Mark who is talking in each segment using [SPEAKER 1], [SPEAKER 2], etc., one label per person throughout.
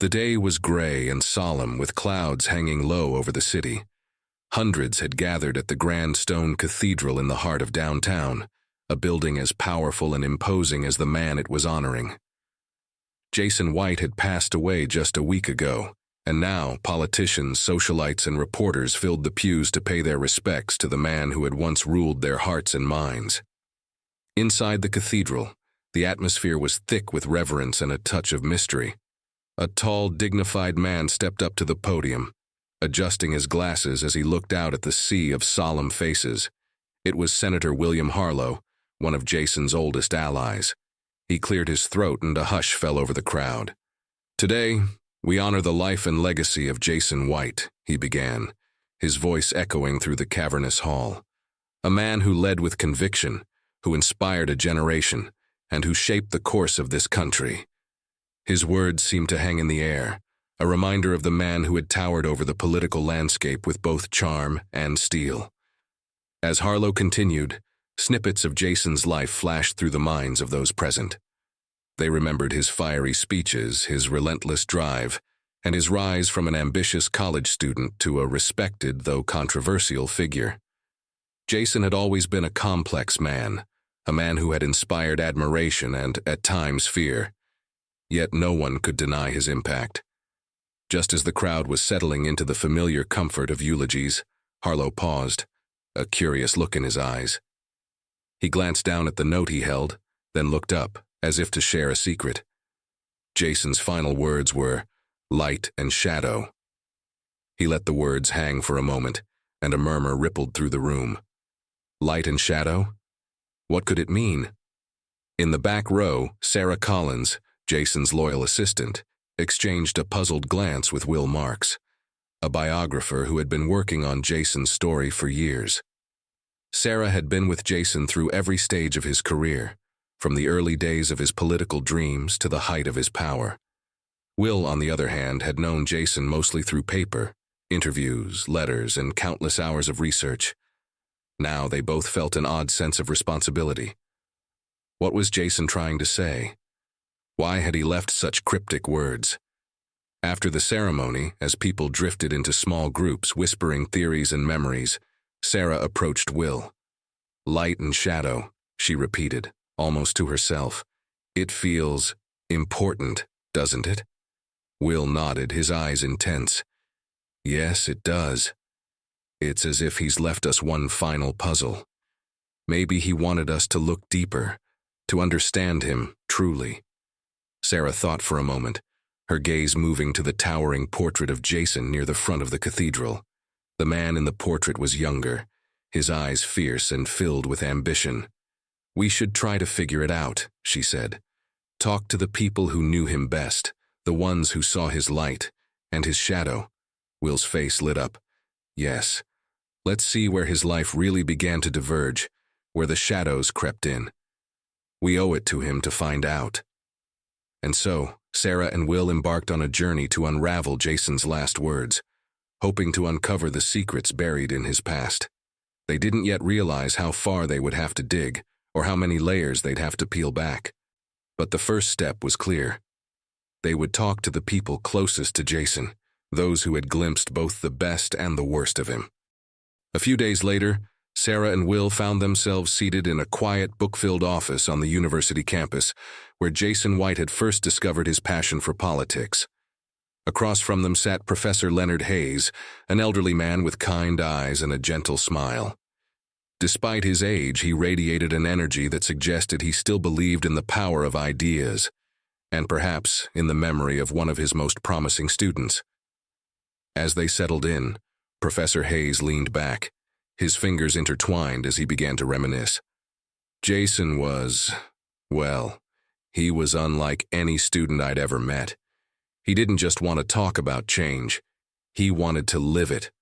[SPEAKER 1] The day was gray and solemn, with clouds hanging low over the city. Hundreds had gathered at the grand stone cathedral in the heart of downtown, a building as powerful and imposing as the man it was honoring. Jason White had passed away just a week ago, and now politicians, socialites, and reporters filled the pews to pay their respects to the man who had once ruled their hearts and minds. Inside the cathedral, the atmosphere was thick with reverence and a touch of mystery. A tall, dignified man stepped up to the podium, adjusting his glasses as he looked out at the sea of solemn faces. It was Senator William Harlow, one of Jason's oldest allies. He cleared his throat and a hush fell over the crowd. "Today, we honor the life and legacy of Jason White," he began, his voice echoing through the cavernous hall. "A man who led with conviction, who inspired a generation, and who shaped the course of this country." His words seemed to hang in the air, a reminder of the man who had towered over the political landscape with both charm and steel. As Harlow continued, snippets of Jason's life flashed through the minds of those present. They remembered his fiery speeches, his relentless drive, and his rise from an ambitious college student to a respected, though controversial, figure. Jason had always been a complex man, a man who had inspired admiration and, at times, fear. Yet no one could deny his impact. Just as the crowd was settling into the familiar comfort of eulogies, Harlow paused, a curious look in his eyes. He glanced down at the note he held, then looked up, as if to share a secret. Jason's final words were, "light and shadow." He let the words hang for a moment, and a murmur rippled through the room. Light and shadow? What could it mean? In the back row, Sarah Collins, Jason's loyal assistant, exchanged a puzzled glance with Will Marks, a biographer who had been working on Jason's story for years. Sarah had been with Jason through every stage of his career, from the early days of his political dreams to the height of his power. Will, on the other hand, had known Jason mostly through paper, interviews, letters, and countless hours of research. Now they both felt an odd sense of responsibility. What was Jason trying to say? Why had he left such cryptic words? After the ceremony, as people drifted into small groups whispering theories and memories, Sarah approached Will. "Light and shadow," she repeated, almost to herself. "It feels important, doesn't it?" Will nodded, his eyes intense. "Yes, it does. It's as if he's left us one final puzzle. Maybe he wanted us to look deeper, to understand him truly." Sarah thought for a moment, her gaze moving to the towering portrait of Jason near the front of the cathedral. The man in the portrait was younger, his eyes fierce and filled with ambition. "We should try to figure it out," she said. "Talk to the people who knew him best, the ones who saw his light and his shadow." Will's face lit up. "Yes. Let's see where his life really began to diverge, where the shadows crept in. We owe it to him to find out." And so, Sarah and Will embarked on a journey to unravel Jason's last words, hoping to uncover the secrets buried in his past. They didn't yet realize how far they would have to dig, or how many layers they'd have to peel back. But the first step was clear. They would talk to the people closest to Jason, those who had glimpsed both the best and the worst of him. A few days later, Sarah and Will found themselves seated in a quiet, book-filled office on the university campus, where Jason White had first discovered his passion for politics. Across from them sat Professor Leonard Hayes, an elderly man with kind eyes and a gentle smile. Despite his age, he radiated an energy that suggested he still believed in the power of ideas, and perhaps in the memory of one of his most promising students. As they settled in, Professor Hayes leaned back, his fingers intertwined as he began to reminisce. Jason was, well, he was unlike any student I'd ever met. He didn't just want to talk about change. He wanted to live it,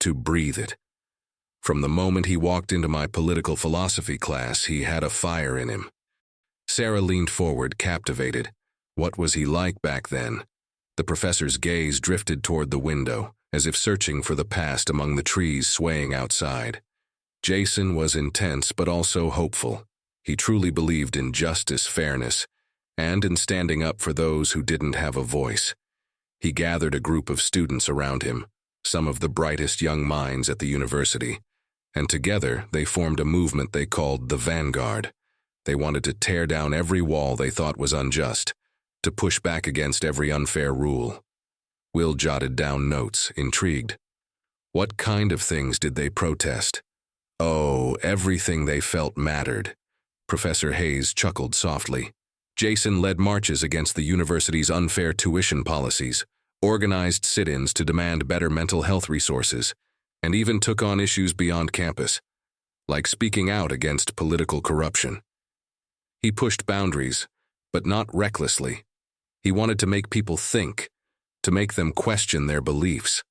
[SPEAKER 1] to breathe it. From the moment he walked into my political philosophy class, he had a fire in him. Sarah leaned forward, captivated. What was he like back then? The professor's gaze drifted toward the window, as if searching for the past among the trees swaying outside. Jason was intense but also hopeful. He truly believed in justice, fairness, and in standing up for those who didn't have a voice. He gathered a group of students around him, some of the brightest young minds at the university, and together they formed a movement they called the Vanguard. They wanted to tear down every wall they thought was unjust, to push back against every unfair rule. Will jotted down notes, intrigued. What kind of things did they protest? Oh, everything they felt mattered. Professor Hayes chuckled softly. Jason led marches against the university's unfair tuition policies, organized sit-ins to demand better mental health resources, and even took on issues beyond campus, like speaking out against political corruption. He pushed boundaries, but not recklessly. He wanted to make people think, to make them question their beliefs.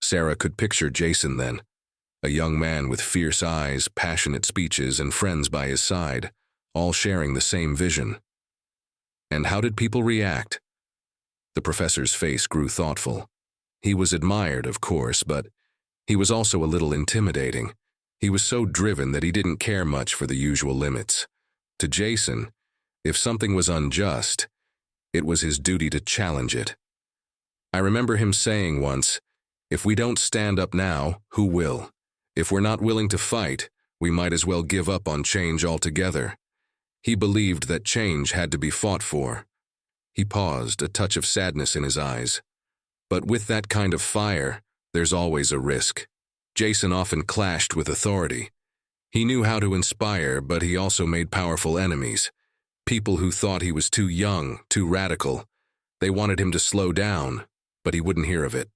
[SPEAKER 1] Sarah could picture Jason then, a young man with fierce eyes, passionate speeches, and friends by his side, all sharing the same vision. And how did people react? The professor's face grew thoughtful. He was admired, of course, but he was also a little intimidating. He was so driven that he didn't care much for the usual limits. To Jason, if something was unjust, it was his duty to challenge it. I remember him saying once, "If we don't stand up now, who will? If we're not willing to fight, we might as well give up on change altogether." He believed that change had to be fought for. He paused, a touch of sadness in his eyes. But with that kind of fire, there's always a risk. Jason often clashed with authority. He knew how to inspire, but he also made powerful enemies. People who thought he was too young, too radical. They wanted him to slow down, but he wouldn't hear of it.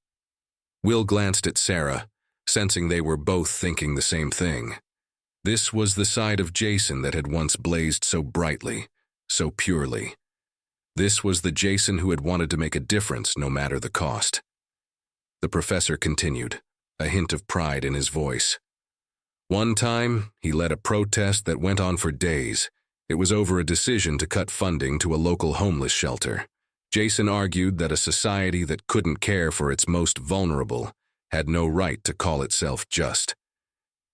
[SPEAKER 1] Will glanced at Sarah, sensing they were both thinking the same thing. This was the side of Jason that had once blazed so brightly, so purely. This was the Jason who had wanted to make a difference no matter the cost. The professor continued, a hint of pride in his voice. One time, he led a protest that went on for days. It was over a decision to cut funding to a local homeless shelter. Jason argued that a society that couldn't care for its most vulnerable had no right to call itself just.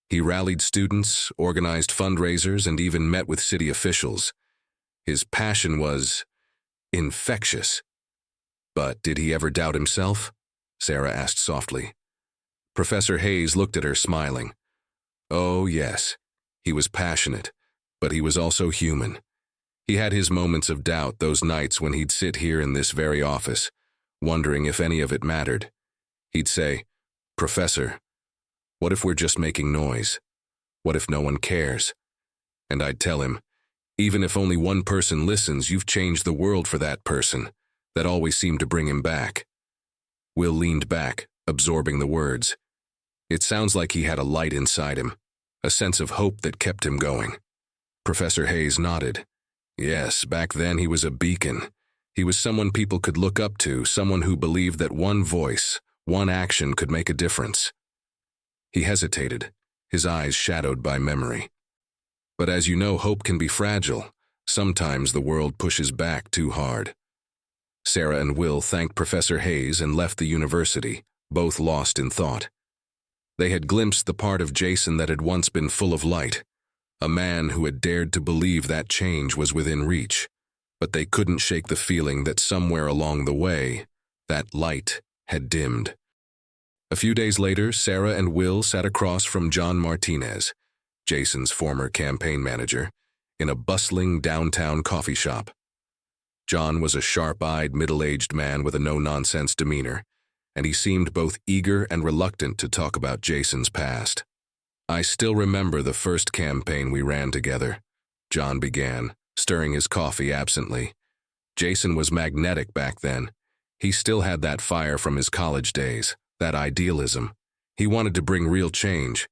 [SPEAKER 1] He rallied students, organized fundraisers, and even met with city officials. His passion was infectious. But did he ever doubt himself? Sarah asked softly. Professor Hayes looked at her, smiling. Oh, yes, he was passionate, but he was also human. He had his moments of doubt, those nights when he'd sit here in this very office, wondering if any of it mattered. He'd say, "Professor, what if we're just making noise? What if no one cares?" And I'd tell him, "Even if only one person listens, you've changed the world for that person." That always seemed to bring him back. Will leaned back, absorbing the words. It sounds like he had a light inside him, a sense of hope that kept him going. Professor Hayes nodded. Yes, back then he was a beacon. He was someone people could look up to, someone who believed that one voice, one action could make a difference. He hesitated, his eyes shadowed by memory. But as you know, hope can be fragile. Sometimes the world pushes back too hard. Sarah and Will thanked Professor Hayes and left the university, both lost in thought. They had glimpsed the part of Jason that had once been full of light, a man who had dared to believe that change was within reach, but they couldn't shake the feeling that somewhere along the way, that light had dimmed. A few days later, Sarah and Will sat across from John Martinez, Jason's former campaign manager, in a bustling downtown coffee shop. John was a sharp-eyed, middle-aged man with a no-nonsense demeanor, and he seemed both eager and reluctant to talk about Jason's past. I still remember the first campaign we ran together, John began, stirring his coffee absently. Jason was magnetic back then. He still had that fire from his college days, that idealism. He wanted to bring real change.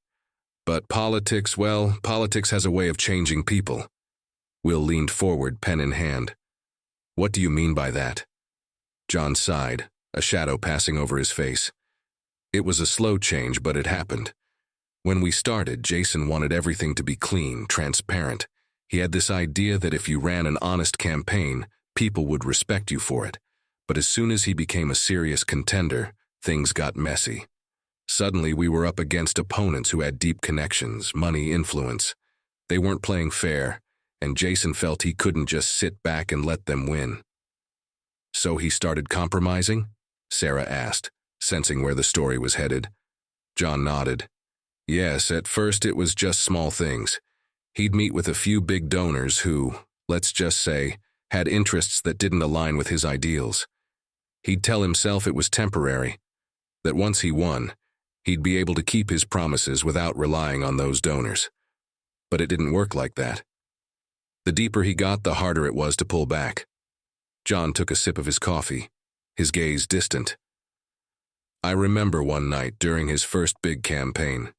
[SPEAKER 1] But politics, well, politics has a way of changing people. Will leaned forward, pen in hand. What do you mean by that? John sighed, a shadow passing over his face. It was a slow change, but it happened. When we started, Jason wanted everything to be clean, transparent. He had this idea that if you ran an honest campaign, people would respect you for it. But as soon as he became a serious contender, things got messy. Suddenly, we were up against opponents who had deep connections, money, influence. They weren't playing fair, and Jason felt he couldn't just sit back and let them win. So he started compromising? Sarah asked, sensing where the story was headed. John nodded. Yes, at first it was just small things. He'd meet with a few big donors who, let's just say, had interests that didn't align with his ideals. He'd tell himself it was temporary, that once he won, he'd be able to keep his promises without relying on those donors. But it didn't work like that. The deeper he got, the harder it was to pull back. John took a sip of his coffee, his gaze distant. I remember one night during his first big campaign.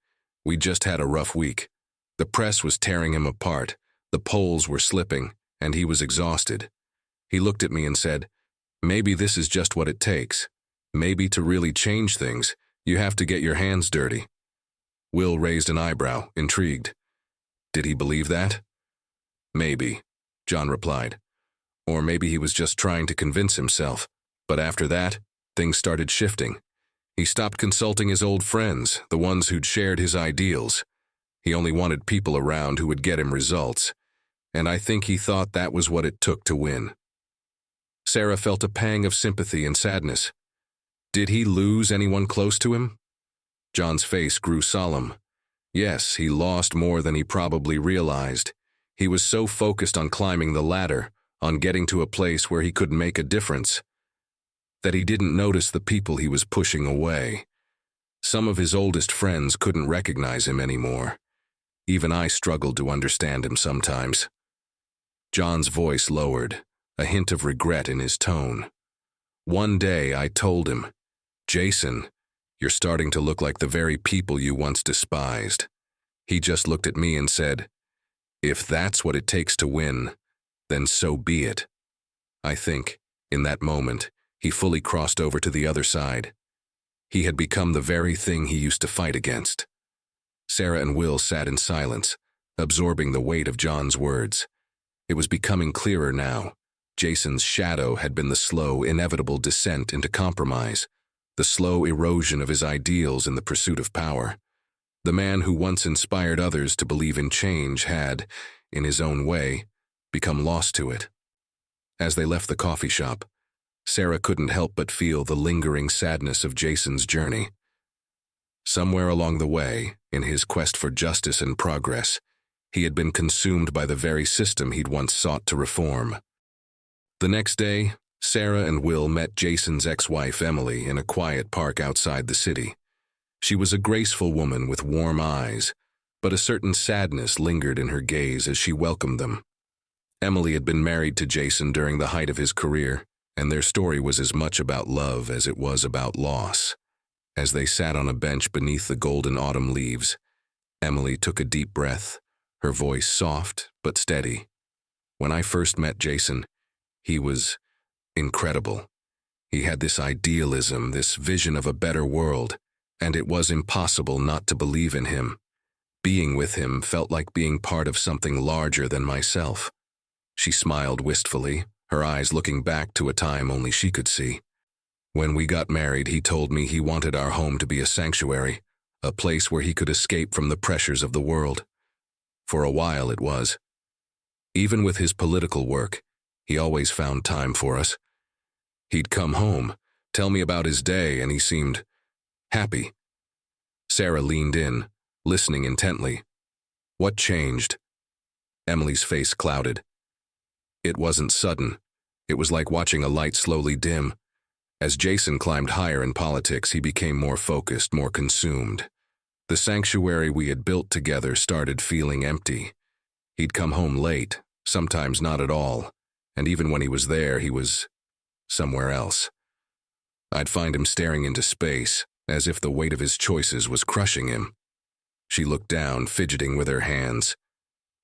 [SPEAKER 1] We just had a rough week. The press was tearing him apart, the polls were slipping, and he was exhausted. He looked at me and said, "Maybe this is just what it takes. Maybe to really change things, you have to get your hands dirty." Will raised an eyebrow, intrigued. Did he believe that? Maybe, John replied. Or maybe he was just trying to convince himself. But after that, things started shifting. He stopped consulting his old friends, the ones who'd shared his ideals. He only wanted people around who would get him results. And I think he thought that was what it took to win. Sarah felt a pang of sympathy and sadness. Did he lose anyone close to him? John's face grew solemn. Yes, he lost more than he probably realized. He was so focused on climbing the ladder, on getting to a place where he could make a difference, that he didn't notice the people he was pushing away. Some of his oldest friends couldn't recognize him anymore. Even I struggled to understand him sometimes. John's voice lowered, a hint of regret in his tone. One day I told him, "Jason, you're starting to look like the very people you once despised." He just looked at me and said, "If that's what it takes to win, then so be it." I think, in that moment, he fully crossed over to the other side. He had become the very thing he used to fight against. Sarah and Will sat in silence, absorbing the weight of John's words. It was becoming clearer now. Jason's shadow had been the slow, inevitable descent into compromise, the slow erosion of his ideals in the pursuit of power. The man who once inspired others to believe in change had, in his own way, become lost to it. As they left the coffee shop, Sarah couldn't help but feel the lingering sadness of Jason's journey. Somewhere along the way, in his quest for justice and progress, he had been consumed by the very system he'd once sought to reform. The next day, Sarah and Will met Jason's ex-wife Emily in a quiet park outside the city. She was a graceful woman with warm eyes, but a certain sadness lingered in her gaze as she welcomed them. Emily had been married to Jason during the height of his career, and their story was as much about love as it was about loss. As they sat on a bench beneath the golden autumn leaves, Emily took a deep breath, her voice soft but steady. When I first met Jason, he was incredible. He had this idealism, this vision of a better world, and it was impossible not to believe in him. Being with him felt like being part of something larger than myself. She smiled wistfully, her eyes looking back to a time only she could see. When we got married, he told me he wanted our home to be a sanctuary, a place where he could escape from the pressures of the world. For a while it was. Even with his political work, he always found time for us. He'd come home, tell me about his day, and he seemed happy. Sarah leaned in, listening intently. What changed? Emily's face clouded. It wasn't sudden. It was like watching a light slowly dim. As Jason climbed higher in politics, he became more focused, more consumed. The sanctuary we had built together started feeling empty. He'd come home late, sometimes not at all, and even when he was there, he was somewhere else. I'd find him staring into space, as if the weight of his choices was crushing him. She looked down, fidgeting with her hands.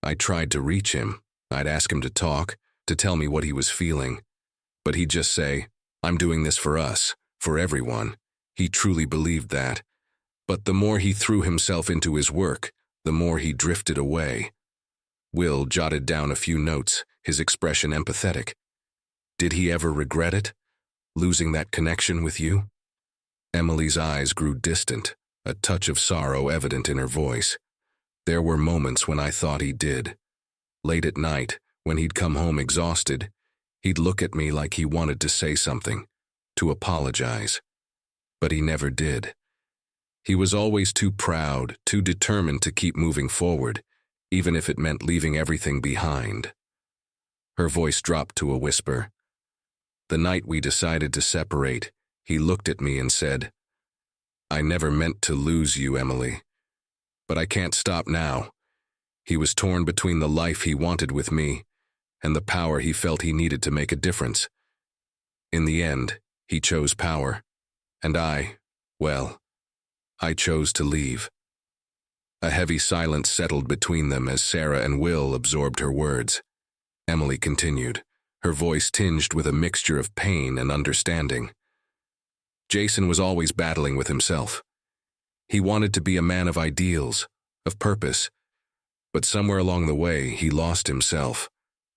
[SPEAKER 1] I tried to reach him. I'd ask him to talk, to tell me what he was feeling. But he'd just say, "I'm doing this for us, for everyone." He truly believed that. But the more he threw himself into his work, the more he drifted away. Will jotted down a few notes, his expression empathetic. Did he ever regret it? Losing that connection with you? Emily's eyes grew distant, a touch of sorrow evident in her voice. There were moments when I thought he did. Late at night, when he'd come home exhausted, He'd look at me like he wanted to say something, to apologize. But he never did. He was always too proud, too determined to keep moving forward, even if it meant leaving everything behind. Her voice dropped to a whisper. The night we decided to separate, he looked at me and said, "I never meant to lose you, Emily. But I can't stop now." He was torn between the life he wanted with me and the power he felt he needed to make a difference. In the end, he chose power, and I chose to leave. A heavy silence settled between them as Sarah and Will absorbed her words. Emily continued, her voice tinged with a mixture of pain and understanding. Jason was always battling with himself. He wanted to be a man of ideals, of purpose, but somewhere along the way he lost himself.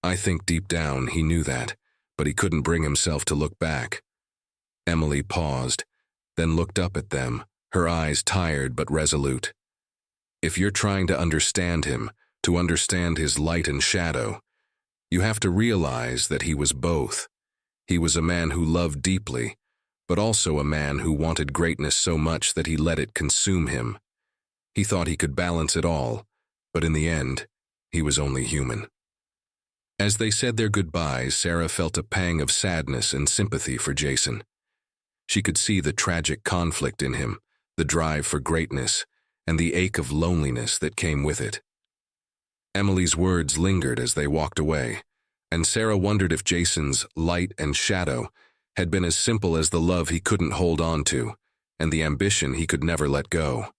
[SPEAKER 1] I think deep down he knew that, but he couldn't bring himself to look back. Emily paused, then looked up at them, her eyes tired but resolute. If you're trying to understand him, to understand his light and shadow, you have to realize that he was both. He was a man who loved deeply, but also a man who wanted greatness so much that he let it consume him. He thought he could balance it all, but in the end, he was only human. As they said their goodbyes, Sarah felt a pang of sadness and sympathy for Jason. She could see the tragic conflict in him, the drive for greatness, and the ache of loneliness that came with it. Emily's words lingered as they walked away, and Sarah wondered if Jason's light and shadow had been as simple as the love he couldn't hold on to, and the ambition he could never let go.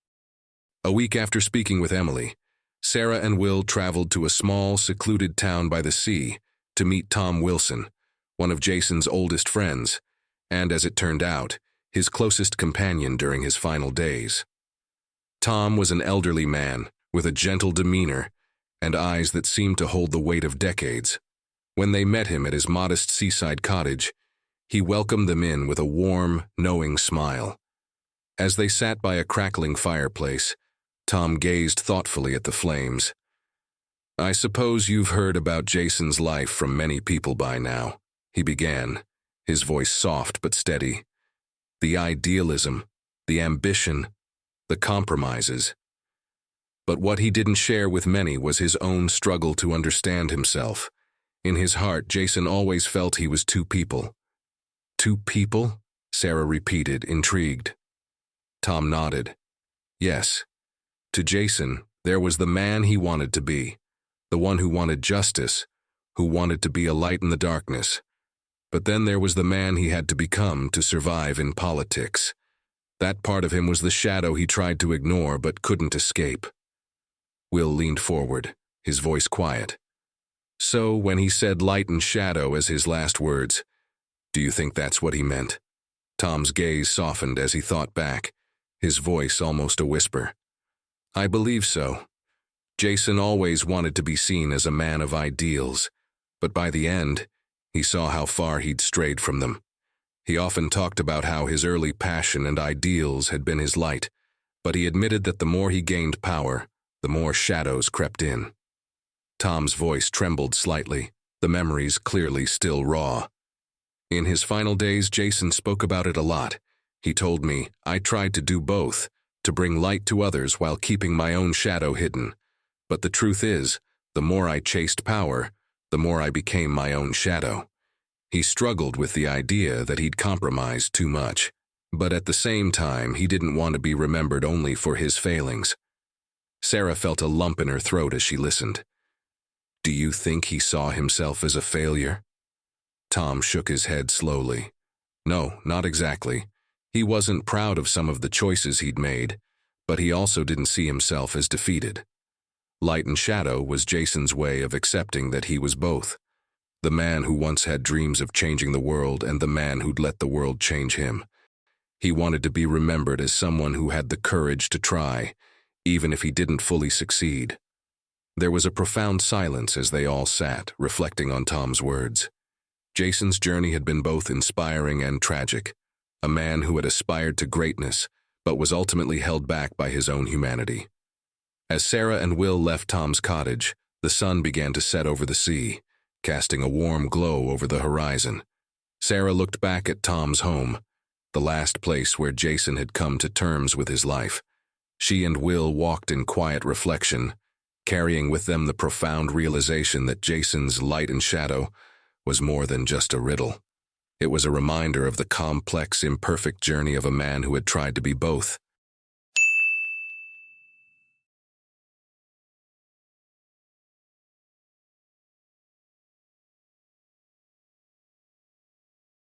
[SPEAKER 1] A week after speaking with Emily, Sarah and Will traveled to a small, secluded town by the sea to meet Tom Wilson, one of Jason's oldest friends, and, as it turned out, his closest companion during his final days. Tom was an elderly man with a gentle demeanor and eyes that seemed to hold the weight of decades. When they met him at his modest seaside cottage, he welcomed them in with a warm, knowing smile. As they sat by a crackling fireplace, Tom gazed thoughtfully at the flames. "I suppose you've heard about Jason's life from many people by now," he began, his voice soft but steady. "The idealism, the ambition, the compromises. But what he didn't share with many was his own struggle to understand himself. In his heart, Jason always felt he was two people." "Two people?" Sarah repeated, intrigued. Tom nodded. "Yes. To Jason, there was the man he wanted to be, the one who wanted justice, who wanted to be a light in the darkness. But then there was the man he had to become to survive in politics. That part of him was the shadow he tried to ignore but couldn't escape." Will leaned forward, his voice quiet. "So when he said light and shadow as his last words, do you think that's what he meant?" Tom's gaze softened as he thought back, his voice almost a whisper. "I believe so. Jason always wanted to be seen as a man of ideals, but by the end, he saw how far he'd strayed from them. He often talked about how his early passion and ideals had been his light, but he admitted that the more he gained power, the more shadows crept in." Tom's voice trembled slightly, the memories clearly still raw. "In his final days, Jason spoke about it a lot. He told me, I tried to do both, to bring light to others while keeping my own shadow hidden. But the truth is, the more I chased power, the more I became my own shadow." He struggled with the idea that he'd compromised too much, but at the same time, he didn't want to be remembered only for his failings. Sarah felt a lump in her throat as she listened. "Do you think he saw himself as a failure?" Tom shook his head slowly. "No, not exactly. He wasn't proud of some of the choices he'd made, but he also didn't see himself as defeated. Light and shadow was Jason's way of accepting that he was both. The man who once had dreams of changing the world and the man who'd let the world change him. He wanted to be remembered as someone who had the courage to try, even if he didn't fully succeed." There was a profound silence as they all sat, reflecting on Tom's words. Jason's journey had been both inspiring and tragic. A man who had aspired to greatness, but was ultimately held back by his own humanity. As Sarah and Will left Tom's cottage, the sun began to set over the sea, casting a warm glow over the horizon. Sarah looked back at Tom's home, the last place where Jason had come to terms with his life. She and Will walked in quiet reflection, carrying with them the profound realization that Jason's light and shadow was more than just a riddle. It was a reminder of the complex, imperfect journey of a man who had tried to be both.